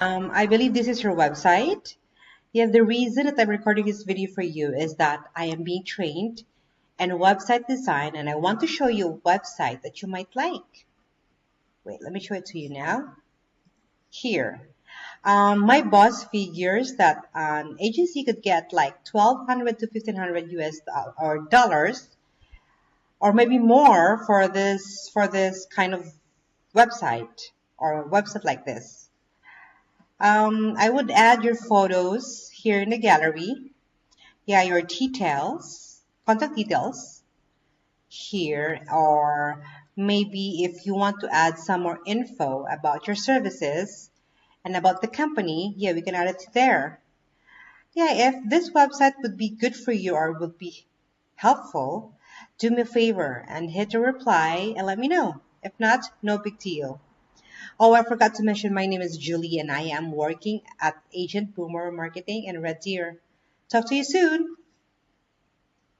I believe this is your website. Yeah, the reason that I'm recording this video for you is that I am being trained in website design and I want to show you a website that you might like. Wait, let me show it to you now. Here. My boss figures that an agency could get like 1,200 to 1,500 US or dollars or maybe more for this kind of website or website like this. I would add your photos here in the gallery. Yeah, your details, contact details here, or maybe if you want to add some more info about your services and about the company, yeah, we can add it there. Yeah, if this website would be good for you or would be helpful, do me a favor and hit a reply and let me know. If not, no big deal. Oh, I forgot to mention my name is Julie and I am working at Agent Boomer Marketing in Red Deer. Talk to you soon.